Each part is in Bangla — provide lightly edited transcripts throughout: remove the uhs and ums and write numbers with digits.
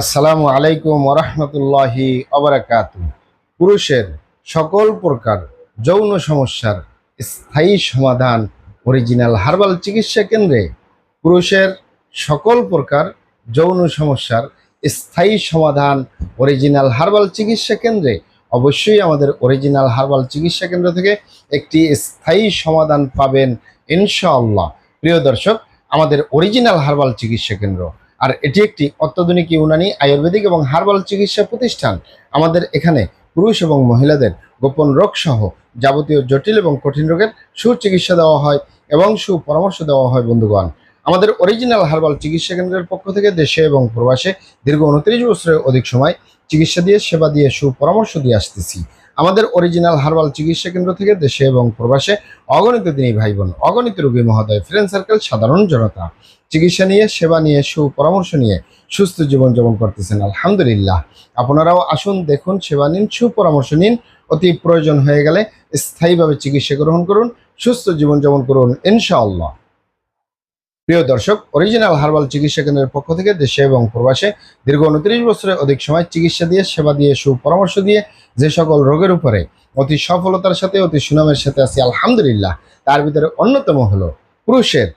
আসসালামু আলাইকুম ওরহমতুল্লাহি অবরাকাতু। পুরুষের সকল প্রকার যৌন সমস্যার স্থায়ী সমাধান অরিজিনাল হার্বাল চিকিৎসা কেন্দ্রে। পুরুষের সকল প্রকার যৌন সমস্যার স্থায়ী সমাধান অরিজিনাল হার্বাল চিকিৎসা কেন্দ্রে। অবশ্যই আমাদের অরিজিনাল হার্বাল চিকিৎসা কেন্দ্র থেকে একটি স্থায়ী সমাধান পাবেন ইনশাআল্লাহ। প্রিয় দর্শক, আমাদের অরিজিনাল হার্বাল চিকিৎসা কেন্দ্র আর এটি একটি অত্যাধুনিক ইউনানি আয়ুর্বেদিক এবং হার্বাল চিকিৎসা প্রতিষ্ঠান। আমাদের এখানে পুরুষ এবং মহিলাদের গোপন রোগ সহ যাবতীয় জটিল এবং কঠিন রোগের সুচিকিৎসা দেওয়া হয় এবং সুপরামর্শ দেওয়া হয়। বন্ধুগণ, আমাদের অরিজিনাল হার্বাল চিকিৎসা কেন্দ্রের পক্ষ থেকে দেশে এবং প্রবাসে দীর্ঘ 29 বছরের অধিক সময় চিকিৎসা দিয়ে, সেবা দিয়ে, সুপরামর্শ দিয়ে আসতেছি। আমাদের অরিজিনাল হার্বাল চিকিৎসা কেন্দ্র থেকে দেশে এবং প্রবাসে অগণিত দিনী ভাই বোন, অগণিত রোগী মহোদয়, ফ্রেন্ড সার্কেল, সাধারণ জনতা চিকিৎসা নিয়ে, সেবা নিয়ে, সুপরামর্শ নিয়ে সুস্থ জীবনযাপন করতেছেন আলহামদুলিল্লাহ। আপনারাও আসুন, দেখুন, সেবা নিন, সুপরামর্শ নিন। অতি প্রয়োজন হয়ে গেলে স্থায়ীভাবে চিকিৎসা গ্রহণ করুন, সুস্থ জীবনযাপন করুন ইনশাআল্লাহ। প্রিয় দর্শক, অরিজিনাল হার্বাল চিকিৎসা কেন্দ্রের পক্ষ থেকে দেশে এবং প্রবাসে দীর্ঘ 29 বছরের অধিক সময় চিকিৎসা দিয়ে, সেবা দিয়ে, সুপরামর্শ দিয়ে যে সকল রোগের উপরে অতি সফলতার সাথে, অতি সুনামের সাথে আছি আলহামদুলিল্লাহ, তার ভিতরে অন্যতম হলো পুরুষের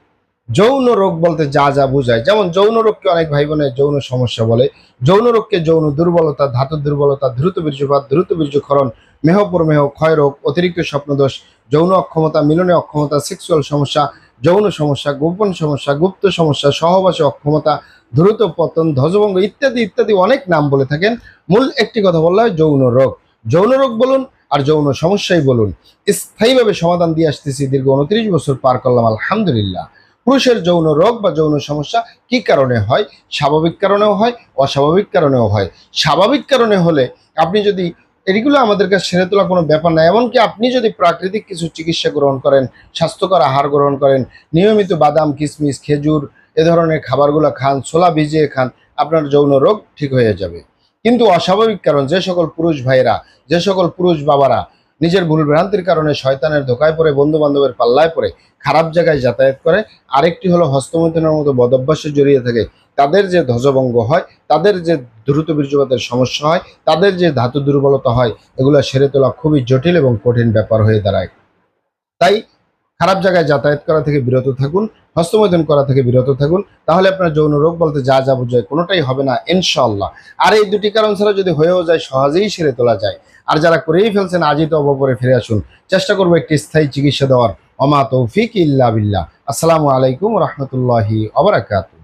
যৌন রোগ বলতে যা যা বোঝায়। যেমন যৌন রোগকে অনেক ভাই বোনের যৌন সমস্যা বলে। যৌন রোগকে যৌন দুর্বলতা, ধাতু দুর্বলতা, দ্রুত বীর্যপাত, দ্রুত বীর্যক্ষরণ, মেহপ্রমেহ, ক্ষয়রোগ, অতিরিক্ত স্বপ্নদোষ, যৌন অক্ষমতা, মিলনে অক্ষমতা, সেক্সুয়াল সমস্যা, যৌন সমস্যা, গোপন সমস্যা, গুপ্ত সমস্যা, সহবাসে অক্ষমতা, দ্রুত পতন, ধ্বজভঙ্গ ইত্যাদি ইত্যাদি অনেক নাম বলে থাকেন। মূল একটি কথা বললে হয় যৌন রোগ। যৌন রোগ বলুন আর যৌন সমস্যাই বলুন, স্থায়ীভাবে সমাধান দিয়ে আসতেছি। দীর্ঘ 29 বছর পার করলাম আলহামদুলিল্লাহ। পুরুষের যৌন রোগ বা যৌন সমস্যা কি কারণে হয়? স্বাভাবিক কারণেও হয়, অস্বাভাবিক কারণেও হয়। স্বাভাবিক কারণে হলে আপনি যদি এগুলো আমাদের কাছে সেরে তোলা কোনো ব্যাপার না। এমনকি আপনি যদি প্রাকৃতিক কিছু চিকিৎসা গ্রহণ করেন, স্বাস্থ্যকর আহার গ্রহণ করেন, নিয়মিত বাদাম, কিশমিশ, খেজুর এ ধরনের খাবারগুলো খান, ছোলা ভিজিয়ে খান, আপনার যৌন রোগ ঠিক হয়ে যাবে। কিন্তু অস্বাভাবিক কারণ, যে সকল পুরুষ ভাইয়েরা, যে সকল পুরুষ বাবারা নিজের ভুল ভ্রান্তির কারণে শয়তানের ধোকায় পড়ে, বন্ধু বান্ধবের পাল্লায় পড়ে খারাপ জায়গায় যাতায়াত করে, আরেকটি হলো হস্তমৈথুনের মতো বদভ্যাসে জড়িয়ে থাকে, তাদের যে ধ্বজভঙ্গ হয়, তাদের যে দ্রুত বীর্যপাতের সমস্যা হয়, তাদের যে ধাতু দুর্বলতা হয়, এগুলো সেরে তোলা খুবই জটিল এবং কঠিন ব্যাপার হয়ে দাঁড়ায়। তাই খারাপ জায়গায় যাতায়াত করা থেকে বিরত থাকুন, হস্তমৈথুন করা থেকে বিরত থাকুন। তাহলে আপনার যৌন রোগ বলতে যা যা বোঝায় কোনোটাই হবে না ইনশাআল্লাহ। আর এই দুটি কারণ ছাড়া যদি হয়েও যায়, সহজেই সেরে তোলা যায়। আর যারা করেই ফেলছেন, আজই তো অবপরে ফিরে আসুন, চেষ্টা করবো একটি স্থায়ী চিকিৎসা দেওয়ার। অমা তৌফিক ইল্লা বিল্লাহ। আসসালামু আলাইকুম রহমতুল্লাহি ওয়া বারাকাতুহু।